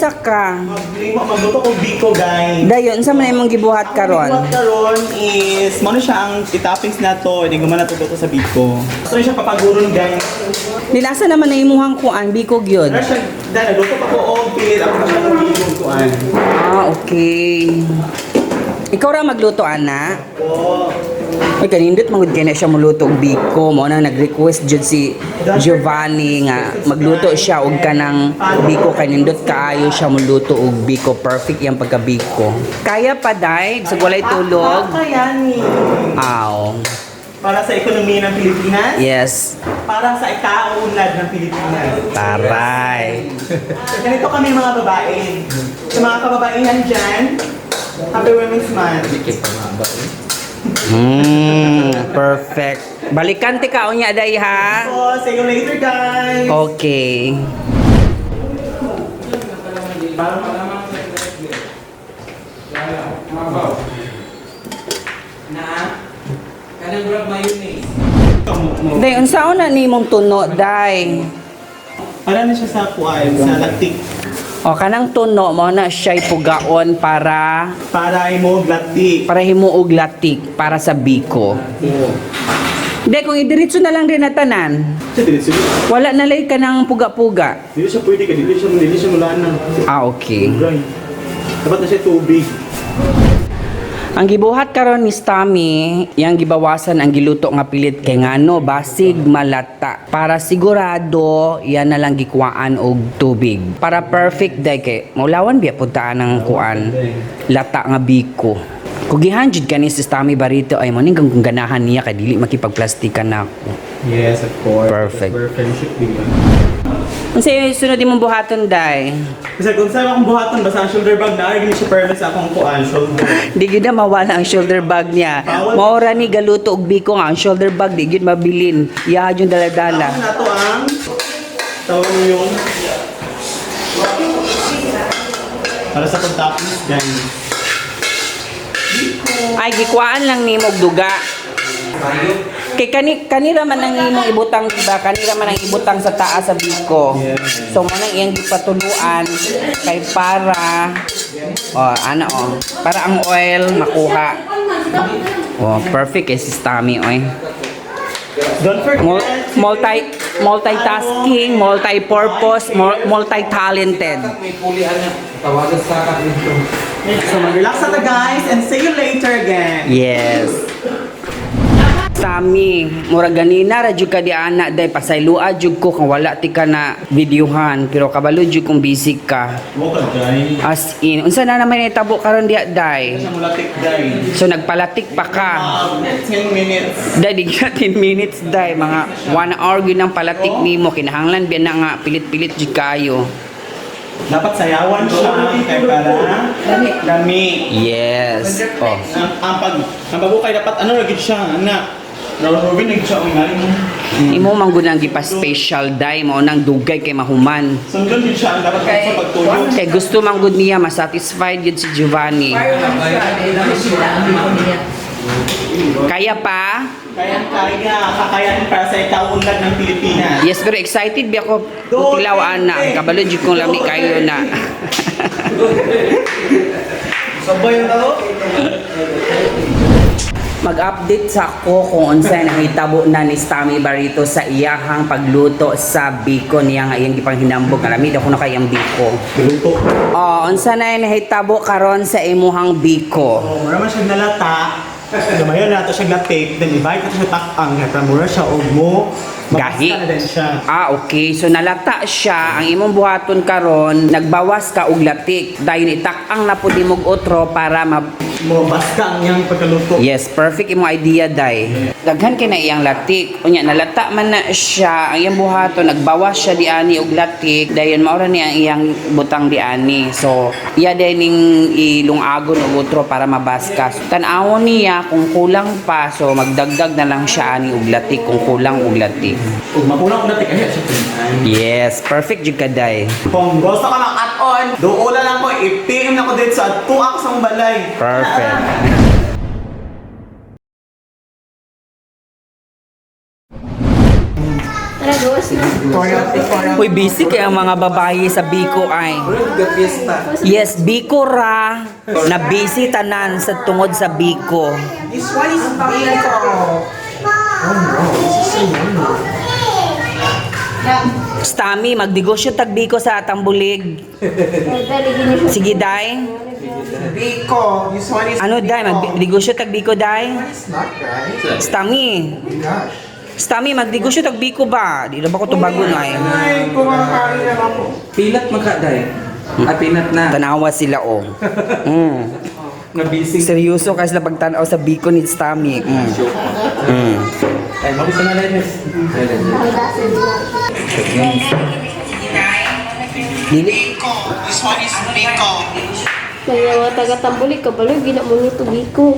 Unsa ka? Magluto ko biko, guys. Dayon, unsa man imong gibuhat karon? Ang karon is, mano siya ang itoppings na to, hindi ko man natuto sa biko. So siya papaguron, guys. Nilasa naman na imuhang kuan biko gyud. Pero siya, dahil nagluto pa ko og pilit ako na siya ng biko kuan. Ah, okay. Ikaw ra magluto ana? Oo. Ay kanindot magud kay na siya muluto og biko mo na nag-request jud si Giovanni nga magluto siya og kanang biko kanindot kaayo siya muluto og biko, perfect yang pagka biko. Kaya pa dai sa walay tulog. Kaya ni. Aw. Para sa ekonomiya ng Pilipinas. Yes. Para sa ikaunlad ng Pilipinas. Taray. Ganito kami mga babae. Sa mga kababaihan dyan, Happy Women's Month. Perfect. Balikan ti ka unya day ha. So, see you later, guys. Okay. Day, unsa na nimong tuno, day? Para na siya sa kuwan, sa lagtik. O, kanang tuno mo na siya'y pugaon para Mo lagtik. himuog latik para sa biko. Day, kung idiretso na lang din na tanan, Siya, dili wala na lay ka ng puga-puga. siya pwede ka, dili siya mulaan na. Ah, okay. Dapat na siya tubig. Ang gibuhat karon ni Stami, yang gibawasan ang giluto nga pilit kay ngano basig malata. Para sigurado yan na lang gikuhaan og tubig. Para perfect day kay maulawan biya puntaan ng kuan lata nga biko. Kugihan jud kani si Stami Barito ay mo ning kung ganahan niya kay dili makipagplastikan nako. Yes, of course. Perfect. For friendship din. Unsa yung sunod imong buhaton day? Kasi kung saan akong buhaton, basta ang shoulder bag na, gini siya permit sa akong kuan, shoulder. Di gyud na mawala ang shoulder bag niya. Maora ni galuto og biko nga ang shoulder bag di gyud mabilin. Iya yung dala-dala. Ako na to ang, tawag mo yun. Para sa pagtapos, guys. Ay, gikwaan lang ni mog duga. Kay kanira man ang imong ibutang, diba? Kanira man ang ibutang sa taas sa biko. So mo nang iyang gipatuluan kay para para ang oil makuha. Oh, perfect kay si Stami oy. Don't forget, Multitasking, multi-purpose, multi-talented. May pulihan niya. Tawagan sa akin dito. so mag-relax na guys, and see you later again. Yes. Sami, mura ganina ra jud ka di ana day pasaylua jud ko kung wala ti ka na videohan pero kabalo jud kung busy ka. Welcome, guys. As in, unsa na naman itabo karon diha day? Sa mulatik, guys. So nagpalatik pa ka. 10 minutes. Day di ka 10 minutes day mga 1 hour gyud ang palatik nimo kinahanglan biya na nga pilit-pilit jud kayo. Dapat sayawan siya, kaya para lami. Yes. Oh. Ang babukay dapat ano lagi siya, anak. Robin nag siya ang ngayon mo. Imo man gud ang gipa special day mo nang dugay kay mahuman. Sundon din siya, ang dapat sa pagtulog. Kay gusto man gud niya masatisfied gud si Giovanni. Kaya pa? Kaya, kakayanin para sa ikaunlad ng Pilipinas. Yes, pero excited ba ako putilaw ana. Kabalo jud kong lami kayo na. Sabay yun ako? Mag-update sa ako kung unsay nahitabo na ni Stami Barito sa iyahang pagluto sa biko niya nga iyang gipanghinambog. Alamid ako na kayang biko. Luto. Oh, unsa na nahitabo karon sa imuhang biko? Oh, mura man siya nalata. Gamayon na ito siya na-tape. Then ibalik ito siya takang. Kaya mura siya o mo. Gahi. Na din siya. Ah, okay. So nalata siya, ang imong buhaton karon, nagbawas ka og latik. Dayon itak-ang na pud imong otro para Mo basta ang iyang pagkaluto. yes, perfect imong idea day. Daghan kay na iyang latik. Unya nalata man na siya, ang iyang buhaton nagbawas siya diani og latik. Dayon maura ni ang iyang butang diani. So, iya day ning ilungagon og otro para mabaskas. Tan-awon niya kung kulang pa, so magdagdag na lang siya ani og latik kung kulang og latik. Kung makulang ko natin kaya siya pinaan. Yes, perfect jud ka day. Kung gusto ka ng add-on, doon lang ko, i-PM na ko dito sa 2 ako sa balay. Perfect. Uy, busy kaya ang mga babae sa Biko ay. Yes, Biko ra. Na busy tanan sa tungod sa Biko. This one is Biko. Stami, magdegosyo tag Biko sa Tambulig. Sige, Day. Biko. This one is Ano, Day? Magdegosyo tag Biko, Day? It's not right. Stami. Gosh. Stami, magdegosyo tag Biko ba? Di na ba ko ito bago na eh. Ay, kumakain na ako. Pinat magkaday. Ay, pinat na. Tanawa sila, oh. Nabising. Seryoso kasi na pagtanaw sa Biko ni Stami. Ay, mabisa na lang, miss. Dili. Kaya taga Tambulig ka balo, gina mo nito Biko.